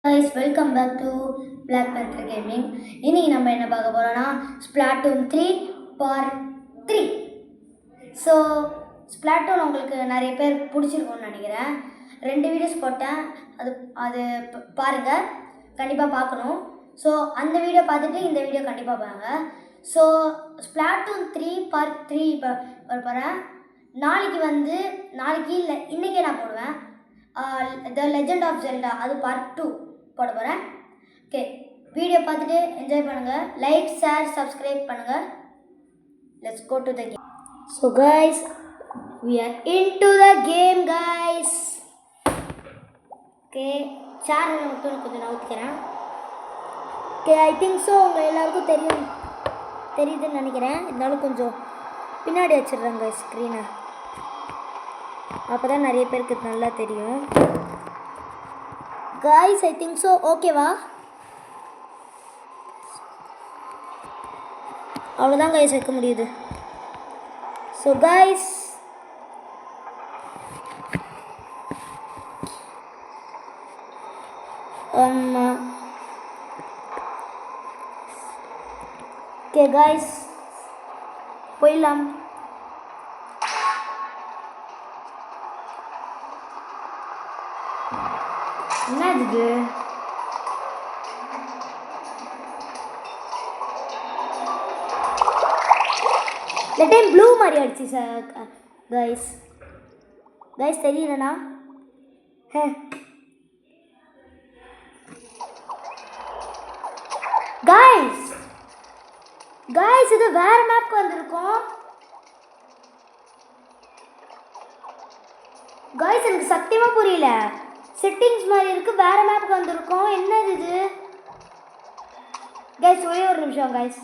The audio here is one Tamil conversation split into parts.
Guys, welcome back to Black Panther Gaming. இன்னைக்கு நம்ம என்ன பார்க்க போறோம்னா Splatoon 3 Part 3. ஸோ Splatoon உங்களுக்கு நிறைய பேர் பிடிச்சிருக்கும்னு நினைக்கிறேன். 2 வீடியோஸ் போட்டேன். அது அது பாருங்கள், கண்டிப்பாக பார்க்கணும். ஸோ அந்த வீடியோ பார்த்துட்டு இந்த வீடியோ கண்டிப்பாக பாருங்க. ஸோ Splatoon 3 Part 3 இப்போ போகிறேன். நாளைக்கு இல்லை இன்றைக்கே நான் போடுவேன். த லெஜெண்ட் ஆஃப் ஜெல்டா அது Part 2 போட போகிறேன். ஓகே, வீடியோ பார்த்துட்டு என்ஜாய் பண்ணுங்கள். லைக், ஷேர், சப்ஸ்கிரைப் பண்ணுங்கள். Let's go to the game. So guys, we are into the game guys. Okay, channel மட்டும் கொஞ்சம் நவுத்திக்கிறேன். ஓகே, ஐ திங்க் ஸோ உங்கள் எல்லாருக்கும் தெரியுதுன்னு நினைக்கிறேன். இருந்தாலும் கொஞ்சம் பின்னாடி வச்சிடுறாங்க ஸ்க்ரீனை, அப்போ தான் நிறைய பேருக்கு நல்லா தெரியும். காய்ஸ், ஐ திங்க் ஸோ ஓகேவா? அவ்வளோதான் காய்ஸ் வைக்க முடியுது. ஸோ காய்ஸ், ஓகே காய்ஸ், போயிடலாம். என்னது இது? இந்த டைம் ப்ளூ மாதிரி அடிச்சு சார். கைஸ் தெரியலண்ணா. கைஸ் இது வேற மேப்க்கு வந்திருக்கோம். கைஸ் எனக்கு சத்தியமா புரியல. செட்டிங்ஸ் மாதிரி இருக்கு, வேற மேப்க்கு வந்திருக்கோம். என்னது இது? கைஸ் ஒரே ஒரு நிமிஷம் கைஸ்,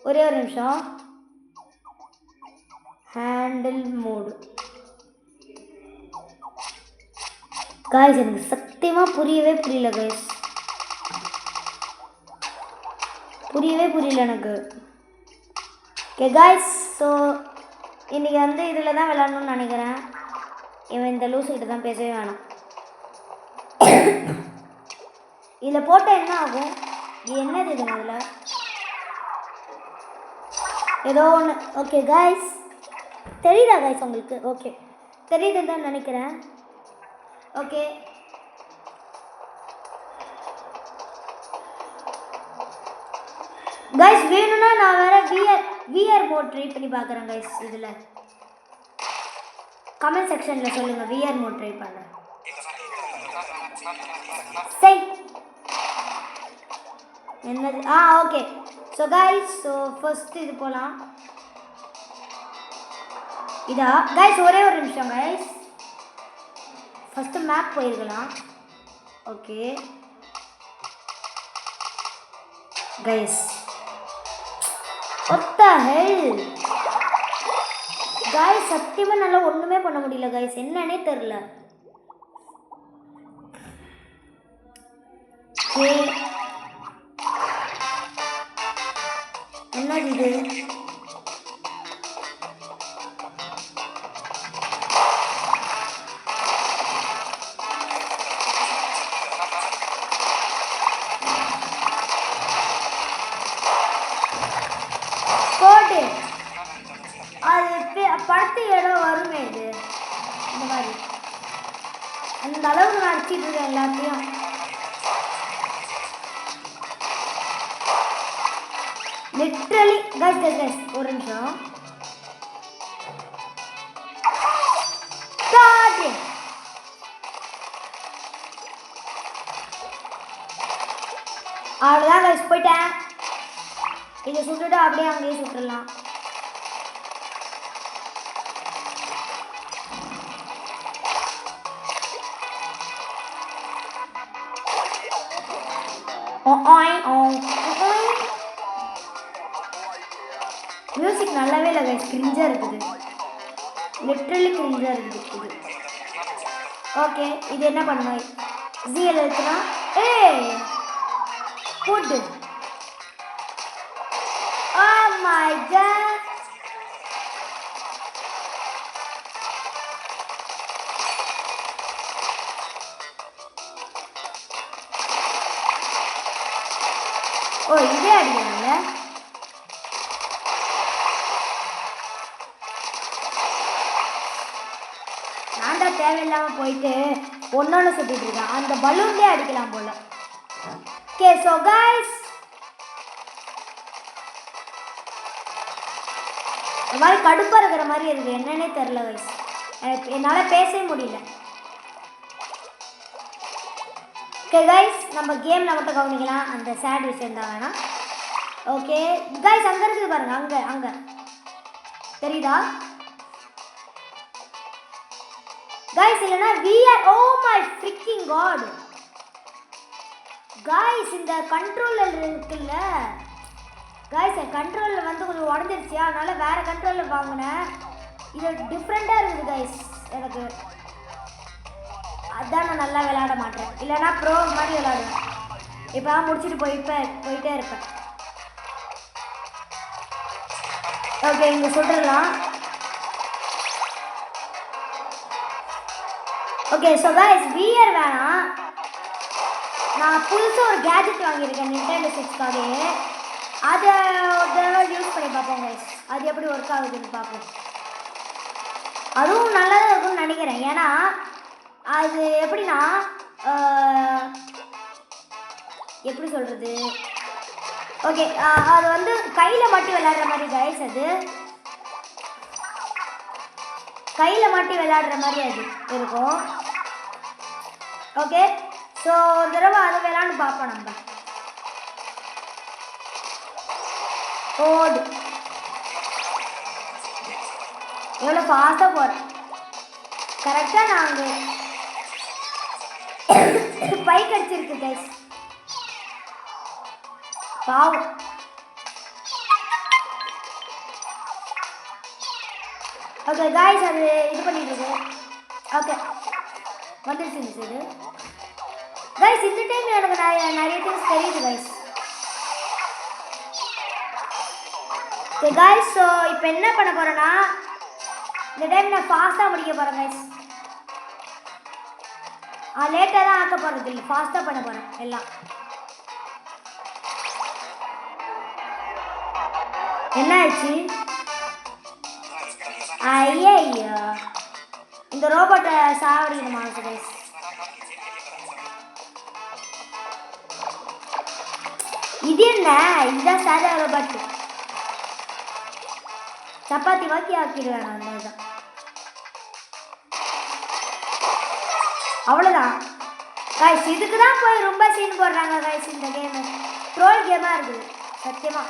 ஒரே ஒரு நிமிஷம். Handle mode. கைஸ் எனக்கு சத்தியமா புரியவே புரியல கைஸ், புரியவே புரியல எனக்கு. ஓகே கைஸ், ஸோ இன்றைக்கி வந்து இதில் தான் விளாட்ணுன்னு நினைக்கிறேன். இவன் இந்த லூஸுக்கிட்ட தான் பேசவே வேணாம். இதில் போட்டால் என்ன ஆகும்? இது என்னது இது? அதில் ஏதோ ஒன்று. ஓகே கைஸ், தெரியுதா கைஸ் உங்களுக்கு? ஓகே, தெரியுதுன்னு தான் நினைக்கிறேன். ஓகே கைஸ், வேணும்னா நான் வேறு விஆர் மோட் ட்ரை பண்ணி பார்க்குறேன் கைஸ். இதில் கமெண்ட் செக்ஷனில் சொல்லுங்கள், விஆர் மோட் ட்ரை பண்ணுறேன். சரி, என்னது? Okay. So guys, so first இது போகலாம். இதா கைஸ், ஒரே ஒரு நிமிஷம் கைஸ், ஃபஸ்ட்டு மேப் போயிருக்கலாம். Okay guys, what the hell guys, சத்தியமாக நல்லா ஒன்றுமே பண்ண முடியல கைஸ், என்னன்னே தெரில. என்னது இது? போட்டு அது படுத்து இடம் வருமே இது. இந்த மாதிரி அந்த அளவுக்கு நான் அடிச்சிட்டு இருக்கேன் எல்லாத்தையும். லிட்ரலி கைஸ் ஒரு நிமிஷம். அவ்வளோதான் கைஸ், போயிட்டேன். இதை சுட்டுட்டு அப்படியே அங்கேயே சுட்டுடலாம். மியூசிக் நல்லாவே இல்லை கைஸ், கிரிஞ்சாக இருக்குது, லிட்ரலி கிரிஞ்சாக இருக்குது இது. ஓகே, இது என்ன பண்ணணும்? ஜிஎல் இருக்குன்னா ஃபுட்டு. Oh my god. ஓ இதே அடிக்கிறாங்க. நான் தான் தேவையில்லாமல் போயிட்டு ஒன்னொன்று சுற்றிட்டு இருக்கேன். அந்த பலூன்லேயே அடிக்கலாம் போல. ஓகே ஸோ கைஸ் இந்த மாதிரி கடுப்பாக இருக்கிற மாதிரி இருக்குது. என்னன்னே தெரில கைஸ். என்னால் பேசவே முடியல. ஓகே கைஸ் நம்ம கேமில் மட்டும் கவனிக்கலாம். அந்த சேட் விஷயம் தான் வேணாம். ஓகே கைஸ் அங்கே இருக்குது பாருங்கள். அங்கே அங்கே தெரியுதா கைஸ்? இல்லைனா VR oh my freaking God guys. இந்த கண்ட்ரோலர் இருக்குல்ல கைஸ், என் கண்ட்ரோலில் வந்து கொஞ்சம் உடஞ்சிருச்சு. அதனால் வேறு கண்ட்ரோலில் வாங்கினேன். இது டிஃப்ரெண்ட்டாக இருக்குது கைஸ் எனக்கு. அதான் நான் நல்லா விளையாட மாட்டேன். இல்லைனா ப்ரோ மாதிரி விளையாடுவேன். இப்போ தான் முடிச்சுட்டு போயிட்டே இருப்பேன். ஓகே இங்கே சுட்டுடலாம். ஓகே ஸோ கைஸ் விஆர் வேணாம். நான் புதுசாக ஒரு கேஜெட் வாங்கியிருக்கேன் Nintendo Switchக்காகவே. அதை ஒரு தடவை யூஸ் பண்ணி பார்ப்போம் கைஸ். அது எப்படி ஒர்க் ஆகுதுன்னு பார்ப்போம். அதுவும் நல்லா தான் இருக்கும்னு நினைக்கிறேன். ஏன்னா அது எப்படின்னா எப்படி சொல்கிறது, ஓகே அது வந்து கையில் மாட்டி விளையாடுற மாதிரி கைஸ். அது கையில் மாட்டி விளையாடுற மாதிரி அது இருக்கும். ஓகே ஸோ ஒரு தடவை அதை விளையாண்டு பார்ப்போம் நம்ம. ஓடு எவ்வளோ ஃபாஸ்ட்டாக போகிறேன். கரெக்டாக நான் அங்கே பைக் அடிச்சிருக்கு கைஸ். பாவம். ஓகே கைஸ் அது இது பண்ணிட்டு இருக்கு. ஓகே வந்துருச்சு இந்த சைடு கைஸ். இந்த டைம் எனக்கு நிறைய திங்ஸ் தெரியுது கைஸ். ஓகே கைஸ் ஸோ இப்போ என்ன பண்ண போகிறேன்னா இந்த டைம் நான் ஃபாஸ்ட்டாக முடிக்க போகிறேன் கைஸ். லேட்டாக தான் ஆக்க போகிறது இல்லை, ஃபாஸ்ட்டாக பண்ண போகிறேன் எல்லாம். என்ன ஆச்சு? ஐயா இந்த ரோபோட்டை சாவடிக்கணுமா கைஸ்? இது என்ன? இதுதான் சாதா ரோபோட். சப்பாத்தி வாக்கி ஆக்கிடுவேன் நான். அவ்வளோதான் அவ்வளோதான் கைஸ். இதுக்கு தான் போய் ரொம்ப சீன் போடுறாங்க கைஸ். இந்த கேமு ட்ரோல் கேமாக இருக்குது சத்தியமாக.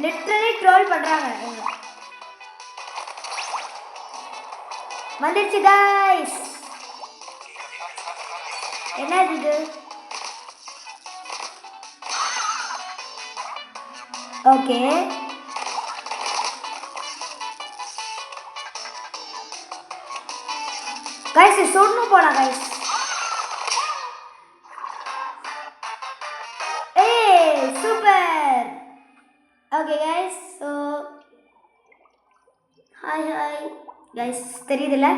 லிட்ரலி ட்ரோல் பண்ணுறாங்க இவங்க. வந்துடுச்சு கைஸ். என்ன இது? ஓகே கைஸ் சொன்னு போலாம் guys. Super. Okay guys so hi hi guys. தெரியுதுல்ல?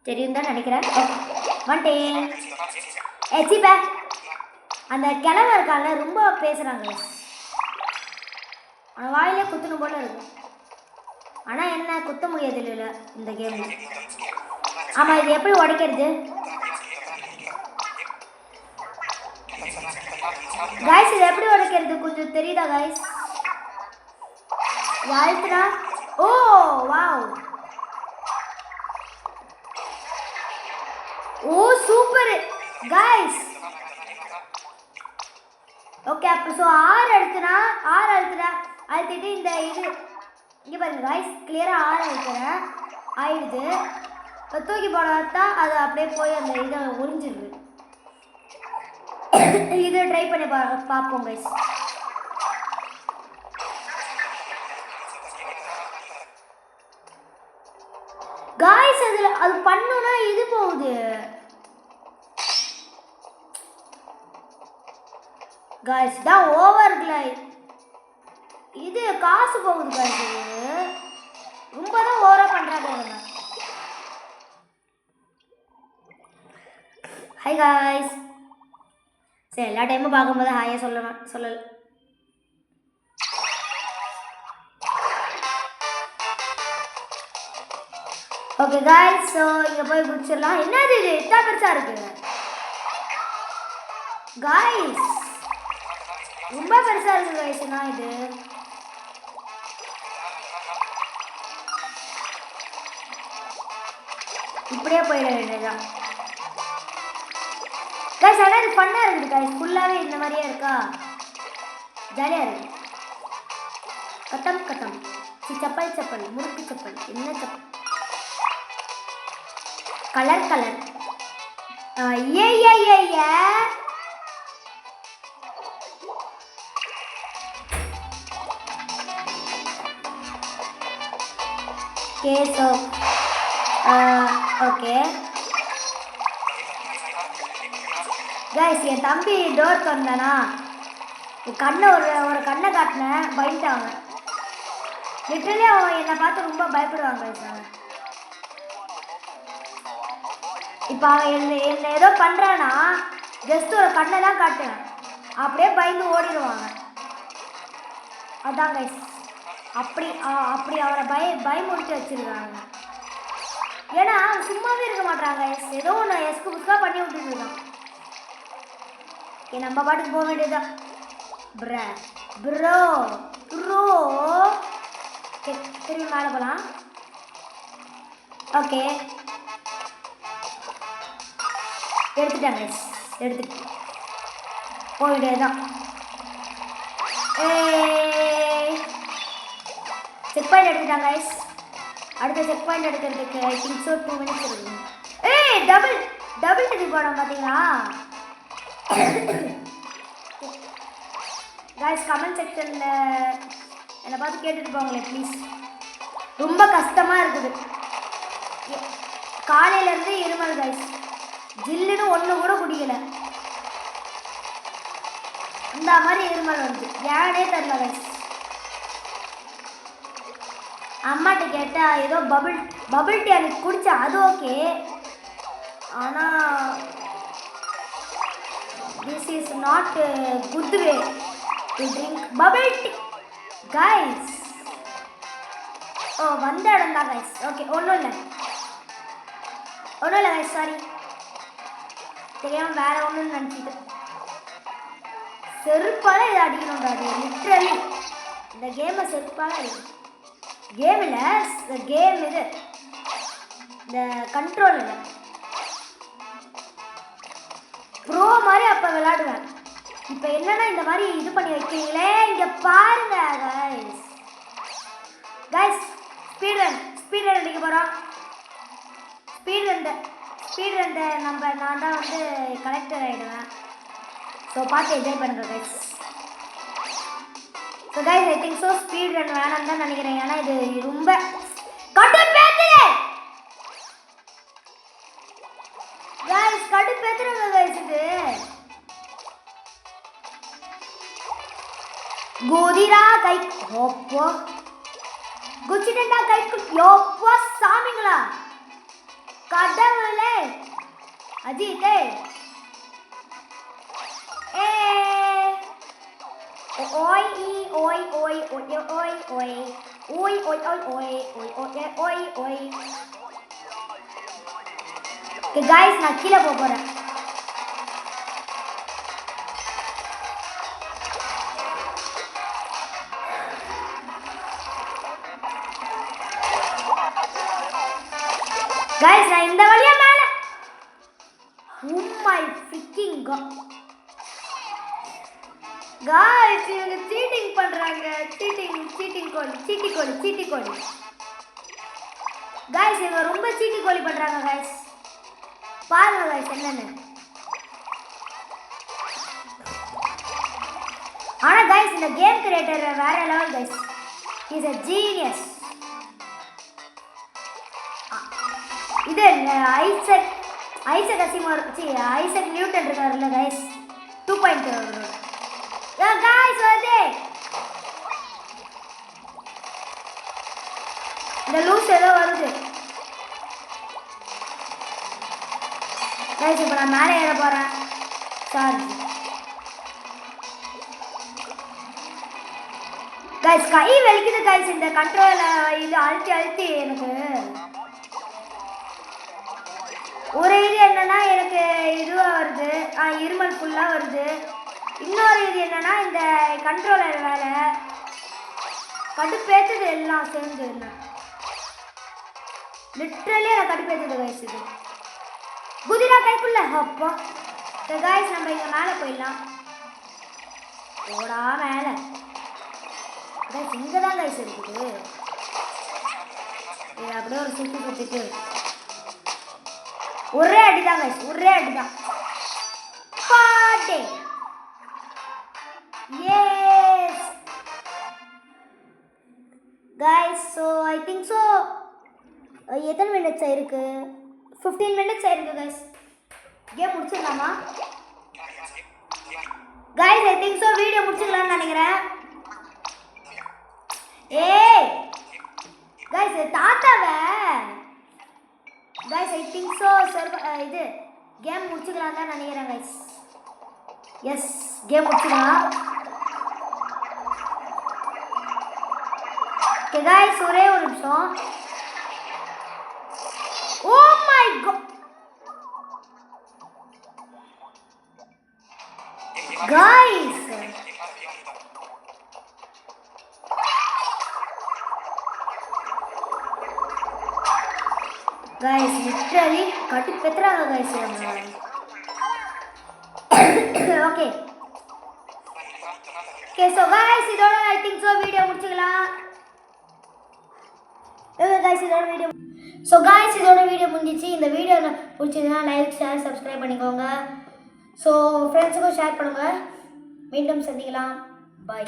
தெரியும் தான் நினைக்கிறேன். ஓகே வந்துட்டேன். சீப்பா அந்த கிழமை இருக்கால ரொம்ப பேசுகிறாங்க கைஸ். அவன் வாயிலே குத்தணும் போல இருக்கும். ஆனால் என்ன குத்த முடியாது இல்லை இந்த கேமில். ஆமாம் இது எப்படி உடைக்கிறது கைஸ்? இது எப்படி உடைக்கிறது கொஞ்சம் தெரியுதா கைஸ்? வாழ்த்துனா oh wow oh super guys. Okay அப்போ ஸோ அழுத்திட்டு இந்த இது இங்கே பாருங்க கைஸ். கிளியராக அழுத்துறேன் ஆயிடுது. தூக்கி போடாதா அது அப்படியே போய் அந்த இதை ஒளிஞ்சிடுது. இது ட்ரை பண்ணி பார்ப்போம் கைஸ். கைஸ் அது பண்ணோன்னா இது போகுது கைஸ். தான் ஓவர் கிளைட். இது காசு போகுது கைஸ். ரொம்ப தான் ஓவரா பண்ணுறாங்க. ஹாய் கைஸ் சரி எல்லா டைமும் பார்க்கும்போது ஹாயாக சொல்லலை. ஓகே காய்ஸ், ஸோ இங்கே போய் குடிச்சிடலாம். என்னது இது எத்தா பெருசாக இருக்குது காய்ஸ், ரொம்ப பெருசாக இருக்குது காய்ஸ்னா இது. இப்படியே போயிட வேண்டியதுதான் காய்ஸ். ஆனால் இது ஃபன்னாக இருக்குது காய்ஸ், ஃபுல்லாகவே இந்த மாதிரியே இருக்கா, ஜாலியாக இருக்குது. கட்டம் கட்டம் சப்பல் சப்பல் முறுக்கு சப்பல் என்ன சப்பல் கலர் கலர் ஏ ஏ ஏ ஏ கேஸோ. ஓகே கைஸ், என் தம்பி டோர் திறந்தானா, கண்ணை ஒரு கண்ணை காட்டினேன், பயந்துட்டாங்க. லிட்டரலி அவன் என்னை பார்த்து ரொம்ப பயப்படுவாங்க கைஸ். அவன் இப்போ அவன் என்ன ஏதோ பண்ணுறான்னா ஜஸ்ட் ஒரு கண்ணை தான் காட்டுவேன், அப்படியே பயந்து ஓடிடுவாங்க. அதான் கைஸ், அப்படி அவரை பயமுறுத்தி வச்சிருக்காங்க. ஏன்னா சும்மாவே இருக்க மாட்டாங்க கைஸ், ஏதோ ஒன்று எஸ்க்கு புஸ்காக பண்ணி விட்டுட்டு இருக்கான். நம்ம பாட்டுக்கு போக வேண்டியதுதான். ப்ரோ திரும்பி மேலே போகலாம். ஓகே எடுத்துட்டேன் கைஸ், எடுத்துட்டு போக வேண்டியதுதான். செக் பாயிண்ட் எடுத்துட்டாங்க கைஸ். அடுத்த செக் பாயிண்ட் எடுக்கிறதுக்கு ஐ திங்க் ஸோ 2 minutes இருக்குது. டபுள் டிக்கி போடும் பார்த்தீங்களா கைஸ்? கமெண்ட் செக்ஷனில் என்னை பார்த்து கேட்டுட்டு போங்களேன் ப்ளீஸ். ரொம்ப கஷ்டமாக இருக்குது, காலையிலேருந்து இருமல் கைஸ். ஜில்லுன்னு ஒன்று கூட குடிக்கலை, இந்த மாதிரி இருமல் வந்து ஏனே தெரியல கைஸ். அம்மாட்ட கேட்டால் ஏதோ பபிள் டீ அன்னைக்கு குடித்தேன், அது ஓகே. ஆனால் this is not a good way to drink bubble tea guys. வந்த இடம் தான் கைஸ். ஓகே ஒன்றும் இல்லை கைஸ், சாரி தெரியாமல் வேற ஒன்றுன்னு நினச்சிட்டு. செருப்பால இதை அடிக்கணும்டா, லிட்ரலி இந்த கேமை செருப்பால கேம் இல்லை, கேம் இது இந்த கண்ட்ரோல் இல்லை, ப்ரோ மாதிரி அப்போ விளையாடுவேன். இப்போ என்னன்னா இந்த மாதிரி இது பண்ணி வைக்கிறீங்களே, இங்கே பாருங்க கைஸ். ஸ்பீட் ரன் அடிக்க போகிறோம். ஸ்பீட் ரன் நான் தான் வந்து கலெக்டர் ஆகிடுவேன். ஸோ பார்த்து என்ஜாய் பண்ணுங்க guys. So guys I think so speed run வேணாம் தான் நினைக்கிறேன், ஏன்னா இது ரொம்ப கடுப்பேத்துறேங்க கைஸ். இது கோதிரா கை ஓப்போ குச்சிட்டா கைக்கு யோப்போ சாமிங்களா கடவுளே அஜித்தே ஓய் ஓய் ஓய் ஓய் ஓய் ஓய் ஓய் ஓய் ஓய் ஓய் ஓய் ஓய். ஓகே गाइस, நான் கீழே போக போறேன். गाइस, நான் இந்த வழியா மேல. Oh my freaking god. Guys, இவங்க சீட்டிங் பண்றாங்க. சீட்டிங் கோலி. गाइस, இவங்க ரொம்ப சீட்டி கோலி பண்றாங்க गाइस. பாருங்க गाइस என்னன்னு. ஆனா गाइस இந்த கேம் கிரியேட்டர் வேற level guys. He is a genius. இது ஐசக் அசிமோர் ஐசக் நியூட்டன் இருக்காருல்ல गाइस, 2.0 गाइस வருது. இந்த லூஸ் ஏதோ வருது गाइस. இப்போ நான் மேலே ஏற போறேன். சார்ஜ் கைஸ் கை வலிக்குது கைஸ் இந்த கண்ட்ரோல இது அழுத்தி எனக்கு ஒரு இது என்னன்னா எனக்கு இதுவாக வருது இருமல் ஃபுல்லாக வருது. இன்னொரு இது என்னன்னா இந்த கண்ட்ரோலர் வேலை கடுப்பேற்றுது எல்லாம் சேர்ந்து இல்லை லிட்ரலி அதை கடுப்பேற்றுது கைஸ். இது குதிரா கைக்குள்ள அப்பா கைஸ் நம்ம இங்கே மேலே போயிடலாம். ஓடா மேலே கைஸ் இங்கே தான் கைஸ் இருக்குது. இது அப்படியே ஒரு சுற்றிட்டு ஒரே அடிதான் கைஸ் ஒரே அடிதான் பாட்டே. Yes guys so I think so எத்தனை மினிட்ஸ் ஆயிருக்கு? 15 மினிட்ஸ் ஆயிருக்கு கைஸ். கேம் முடிச்சிடலாமா guys? I think so video முடிச்சிடலாம்னு நினைக்கிறேன். ஏய் கைஸ் தாத்தாவை கைஸ் ஐ திங்க் ஸோ இது கேம் முடிச்சுக்கலாம் தான் நினைக்கிறேன் கைஸ். எஸ் கேம் முடிச்சுக்கலாம். ஓகே கைஸ் ஒரே ஒரு நிமிஷம். Oh my god guys guys literally கட்டி பெத்துறாங்க guys. Okay okay so guys இதோட ஐ திங்க் ஸோ வீடியோ முடிச்சுக்கலாம். கைஸ் இதோட வீடியோ ஸோ கைஸ் இதோட வீடியோ முடிஞ்சிச்சு. இந்த வீடியோ பிடிச்சதுன்னா லைக் ஷேர் சப்ஸ்கிரைப் பண்ணிக்கோங்க. ஸோ ஃப்ரெண்ட்ஸுக்கும் ஷேர் பண்ணுங்கள். மீண்டும் சந்திக்கலாம். பாய்.